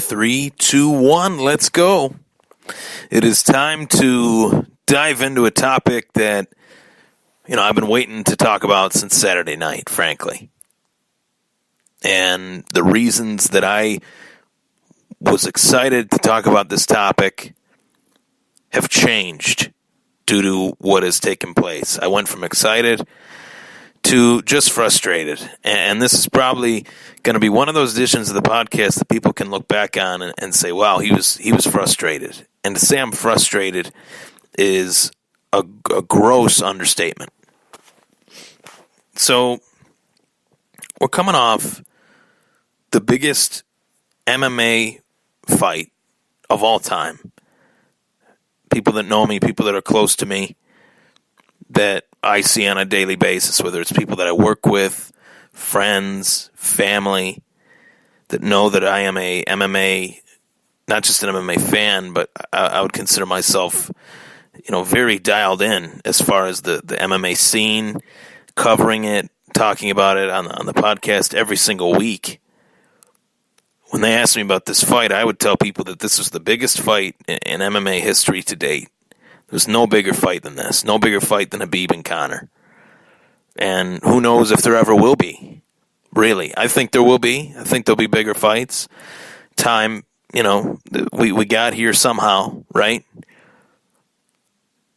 3, 2, 1, let's go. It is time to dive into a topic that, I've been waiting to talk about since Saturday night, frankly. And the reasons that I was excited to talk about this topic have changed due to what has taken place. I went from excited to just frustrated. And this is probably going to be one of those editions of the podcast that people can look back on and say, wow, he was frustrated. And to say I'm frustrated is a gross understatement. So we're coming off the biggest MMA fight of all time. People that know me, people that are close to me, that I see on a daily basis, whether it's people that I work with, friends, family, that know that I am a MMA, not just an MMA fan, but I would consider myself, very dialed in as far as the MMA scene, covering it, talking about it on the podcast every single week. When they asked me about this fight, I would tell people that this was the biggest fight in MMA history to date. There's no bigger fight than this. No bigger fight than Khabib and Conor. And who knows if there ever will be. Really. I think there will be. I think there'll be bigger fights. Time, we got here somehow, right?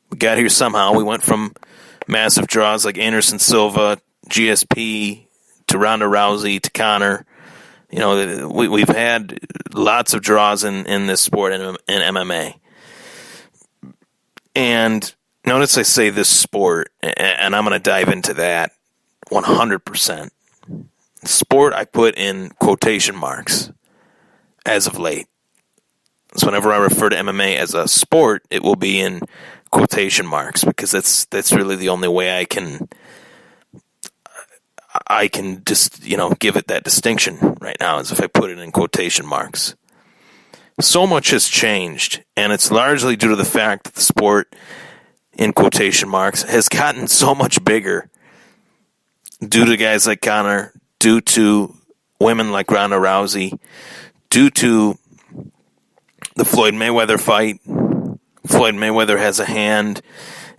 We got here somehow. We went from massive draws like Anderson Silva, GSP, to Ronda Rousey, to Conor. We've had lots of draws in this sport, in MMA. And notice I say this sport, and I'm going to dive into that 100%. Sport I put in quotation marks as of late. So whenever I refer to MMA as a sport, it will be in quotation marks, because that's really the only way I can just, give it that distinction right now, is if I put it in quotation marks. So much has changed, and it's largely due to the fact that the sport, in quotation marks, has gotten so much bigger due to guys like Conor, due to women like Ronda Rousey, due to the Floyd Mayweather fight. Floyd Mayweather has a hand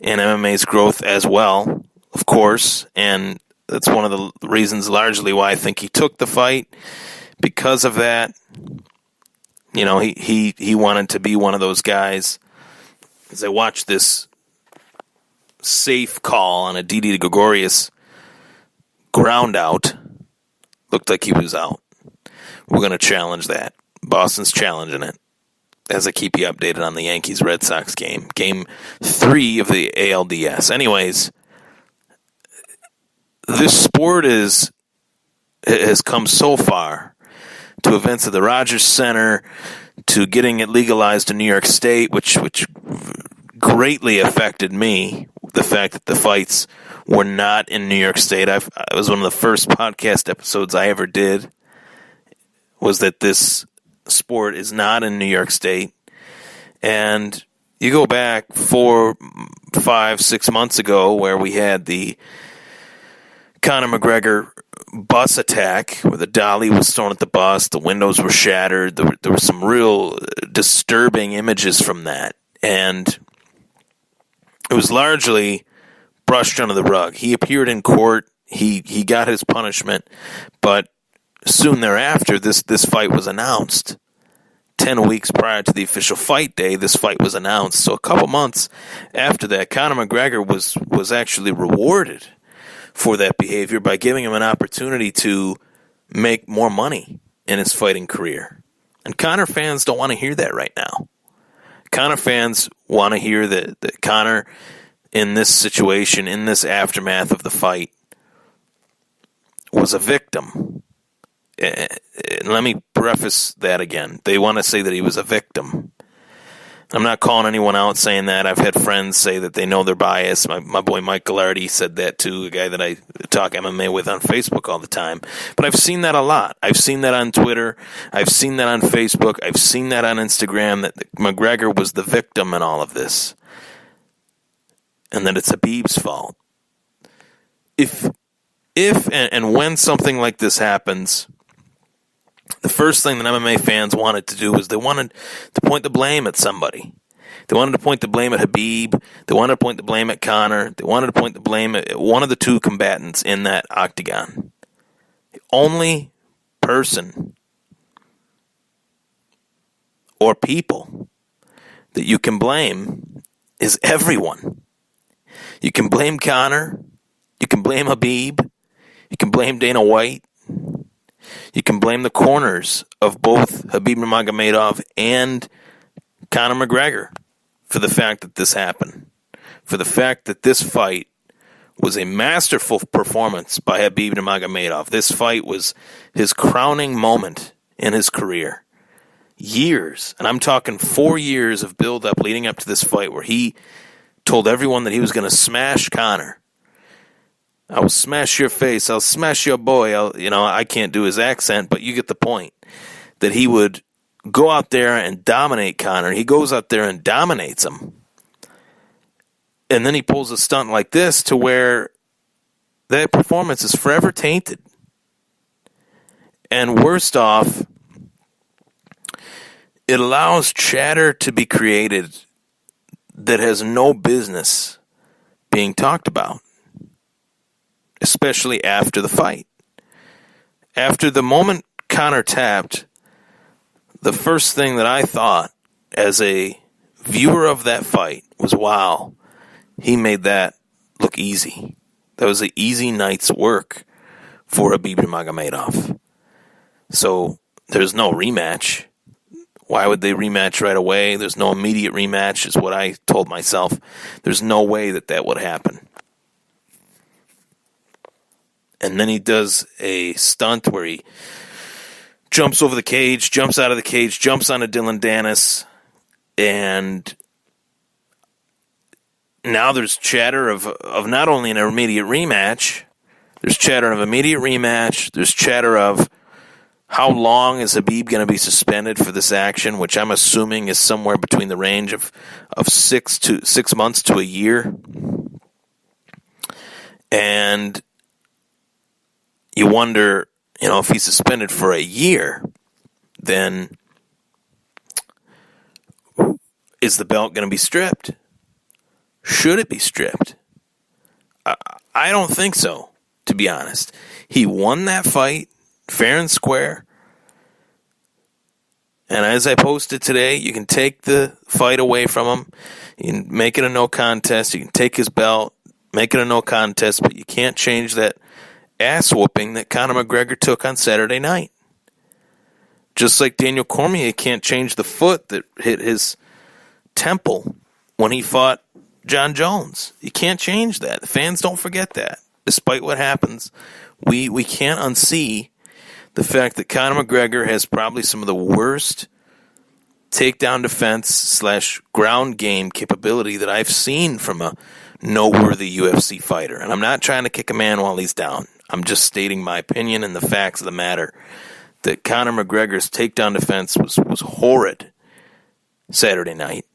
in MMA's growth as well, of course, and that's one of the reasons largely why I think he took the fight. Because of that, he wanted to be one of those guys. As I watched this safe call on a Didi Gregorius ground out, looked like he was out. We're going to challenge that. Boston's challenging it, as I keep you updated on the Yankees-Red Sox game. Game 3 of the ALDS. Anyways, this sport has come so far, to events at the Rogers Center, to getting it legalized in New York State, which greatly affected me. The fact that the fights were not in New York State. It was one of the first podcast episodes I ever did, was that this sport is not in New York State. And you go back 4, 5, 6 months ago, where we had the Conor McGregor bus attack, where the dolly was thrown at the bus, the windows were shattered. There were some real disturbing images from that, and it was largely brushed under the rug. He appeared in court, he got his punishment, but soon thereafter, this fight was announced. 10 weeks prior to the official fight day, this fight was announced. So a couple months after that, Conor McGregor was actually rewarded for that behavior by giving him an opportunity to make more money in his fighting career. And Conor fans don't want to hear that right now. Conor fans want to hear that Conor, in this situation, in this aftermath of the fight, was a victim. And let me preface that again. They want to say that he was a victim. I'm not calling anyone out saying that. I've had friends say that they know they're biased. My boy Mike Gallardi said that too, a guy that I talk MMA with on Facebook all the time. But I've seen that a lot. I've seen that on Twitter. I've seen that on Facebook. I've seen that on Instagram, that McGregor was the victim in all of this. And that it's Khabib's fault. If and when something like this happens, the first thing that MMA fans wanted to do was they wanted to point the blame at somebody. They wanted to point the blame at Khabib. They wanted to point the blame at Conor. They wanted to point the blame at one of the two combatants in that octagon. The only person or people that you can blame is everyone. You can blame Conor. You can blame Khabib. You can blame Dana White. You can blame the corners of both Khabib Nurmagomedov and Conor McGregor for the fact that this happened, for the fact that this fight was a masterful performance by Khabib Nurmagomedov. This fight was his crowning moment in his career. Years, and I'm talking 4 years of build-up leading up to this fight where he told everyone that he was going to smash Conor. I will smash your face. I'll smash your boy. I can't do his accent, but you get the point. That he would go out there and dominate Conor. He goes out there and dominates him. And then he pulls a stunt like this to where that performance is forever tainted. And worst off, it allows chatter to be created that has no business being talked about, especially after the fight. After the moment Conor tapped, the first thing that I thought as a viewer of that fight was, wow, he made that look easy. That was an easy night's work for Khabib Nurmagomedov. So there's no rematch. Why would they rematch right away? There's no immediate rematch, is what I told myself. There's no way that would happen. And then he does a stunt where he jumps over the cage, jumps out of the cage, jumps onto Dylan Dennis, and now there's chatter of not only an immediate rematch, there's chatter of immediate rematch, there's chatter of how long is Khabib going to be suspended for this action, which I'm assuming is somewhere between the range of 6 months to a year. And you wonder, if he's suspended for a year, then is the belt going to be stripped? Should it be stripped? I don't think so, to be honest. He won that fight fair and square. And as I posted today, you can take the fight away from him. You can make it a no contest. You can take his belt, make it a no contest, but you can't change that ass whooping that Conor McGregor took on Saturday night. Just like Daniel Cormier can't change the foot that hit his temple when he fought John Jones. You can't change that. The fans don't forget that. Despite what happens, we can't unsee the fact that Conor McGregor has probably some of the worst takedown defense / ground game capability that I've seen from a noteworthy UFC fighter. And I'm not trying to kick a man while he's down. I'm just stating my opinion and the facts of the matter. That Conor McGregor's takedown defense was horrid Saturday night.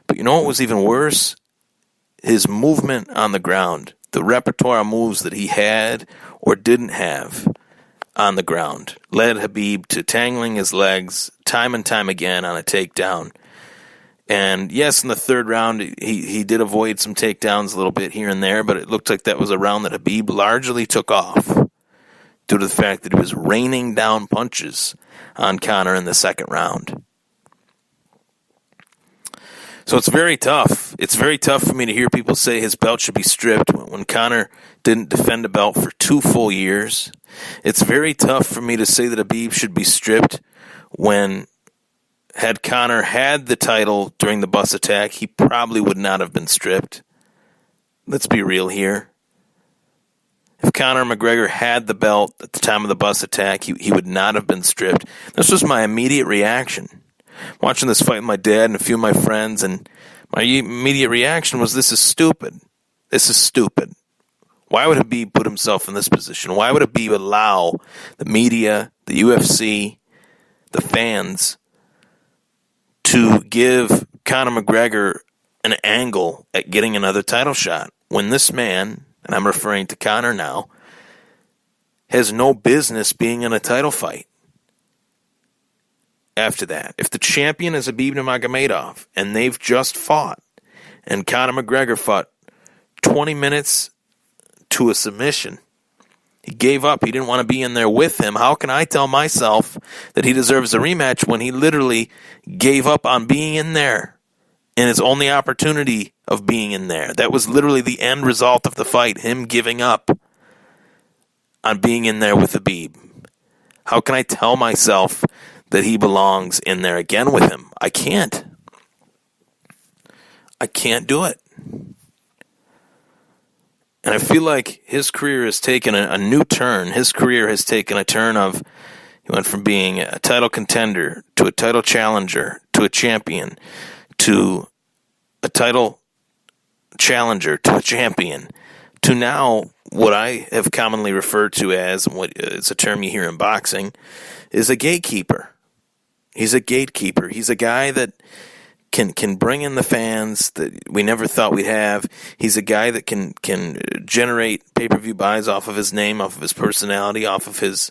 But you know what was even worse? His movement on the ground. The repertoire of moves that he had or didn't have on the ground led Khabib to tangling his legs time and time again on a takedown. And yes, in the third round, he did avoid some takedowns a little bit here and there, but it looked like that was a round that Khabib largely took off due to the fact that he was raining down punches on Conor in the second round. So it's very tough. It's very tough for me to hear people say his belt should be stripped when Conor didn't defend a belt for 2 full years. It's very tough for me to say that Khabib should be stripped when, had Conor had the title during the bus attack, he probably would not have been stripped. Let's be real here. If Conor McGregor had the belt at the time of the bus attack, he would not have been stripped. This was my immediate reaction. Watching this fight with my dad and a few of my friends, and my immediate reaction was, this is stupid. This is stupid. Why would Khabib put himself in this position? Why would Khabib allow the media, the UFC, the fans to give Conor McGregor an angle at getting another title shot when this man, and I'm referring to Conor now, has no business being in a title fight? after that. If the champion is Khabib Nurmagomedov and they've just fought and Conor McGregor fought 20 minutes to a submission, he gave up. He didn't want to be in there with him. How can I tell myself that he deserves a rematch when he literally gave up on being in there in his only opportunity of being in there? That was literally the end result of the fight, him giving up on being in there with Khabib. How can I tell myself that he belongs in there again with him? I can't. I can't do it. And I feel like his career has taken a new turn. His career has taken a turn of, he went from being a title contender to a title challenger to a champion to a title challenger to a champion to now what I have commonly referred to as, and what it's a term you hear in boxing, is a gatekeeper. He's a gatekeeper. He's a guy that can bring in the fans that we never thought we'd have. He's a guy that can generate pay-per-view buys off of his name, off of his personality, off of his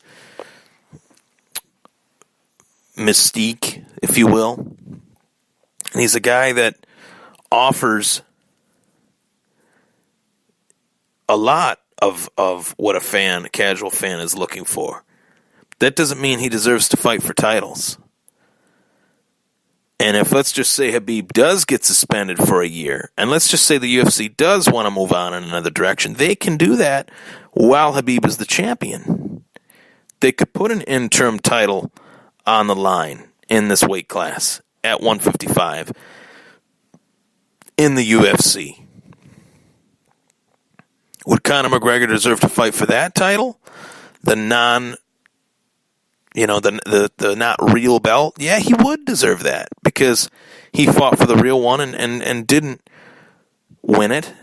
mystique, if you will. And he's a guy that offers a lot of what a casual fan is looking for. That doesn't mean he deserves to fight for titles. And if, let's just say, Khabib does get suspended for a year, and let's just say the UFC does want to move on in another direction, they can do that while Khabib is the champion. They could put an interim title on the line in this weight class at 155 in the UFC. Would Conor McGregor deserve to fight for that title? The not real belt? Yeah, he would deserve that because he fought for the real one and didn't win it.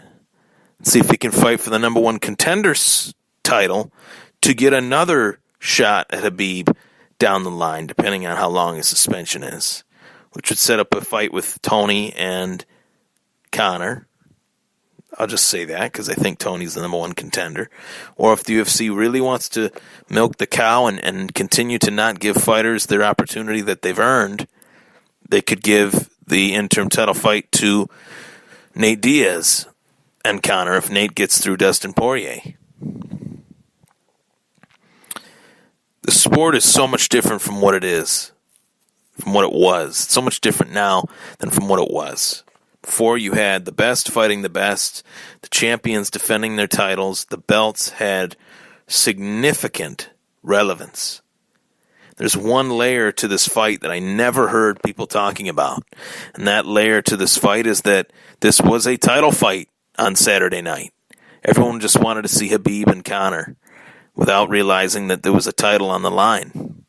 Let's see if he can fight for the number one contender's title to get another shot at Khabib down the line, depending on how long his suspension is, which would set up a fight with Tony and Conor. I'll just say that because I think Tony's the number one contender. Or if the UFC really wants to milk the cow and continue to not give fighters their opportunity that they've earned, they could give the interim title fight to Nate Diaz and Conor if Nate gets through Dustin Poirier. The sport is so much different from what it is, from what it was. It's so much different now than from what it was. Before, you had the best fighting the best, the champions defending their titles, the belts had significant relevance. There's one layer to this fight that I never heard people talking about, and that layer to this fight is that this was a title fight on Saturday night. Everyone just wanted to see Khabib and Conor without realizing that there was a title on the line.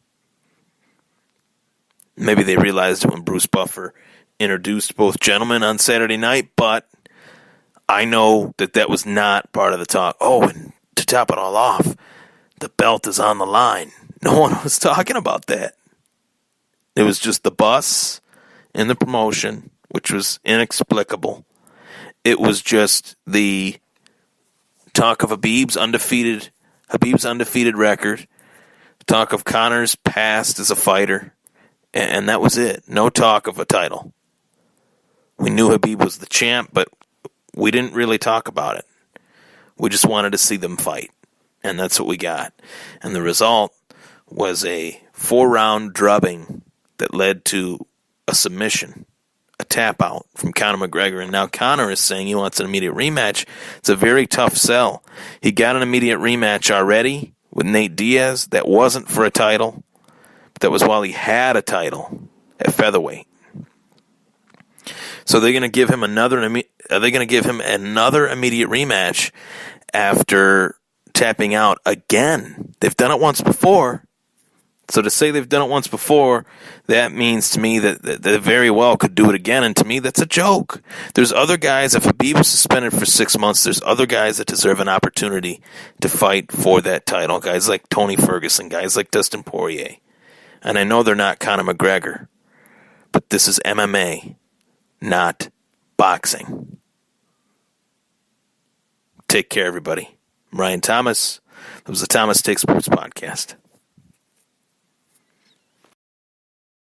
Maybe they realized it when Bruce Buffer introduced both gentlemen on Saturday night, but I know that was not part of the talk. Oh, and to top it all off, the belt is on the line. No one was talking about that. It was just the bus and the promotion, which was inexplicable. It was just the talk of Khabib's undefeated record, talk of Conor's past as a fighter, and that was it. No talk of a title. We knew Khabib was the champ, but we didn't really talk about it. We just wanted to see them fight, and that's what we got. And the result was a 4-round drubbing that led to a submission, a tap out from Conor McGregor. And now Conor is saying he wants an immediate rematch. It's a very tough sell. He got an immediate rematch already with Nate Diaz. That wasn't for a title, but that was while he had a title at featherweight. So they're going to give him another immediate rematch after tapping out again. They've done it once before. So to say they've done it once before, that means to me that they very well could do it again. And to me, that's a joke. There's other guys, if Khabib was suspended for 6 months, there's other guys that deserve an opportunity to fight for that title. Guys like Tony Ferguson, guys like Dustin Poirier. And I know they're not Conor McGregor, but this is MMA, not boxing. Take care, everybody. I'm Ryan Thomas. That was the Thomas Take Sports Podcast.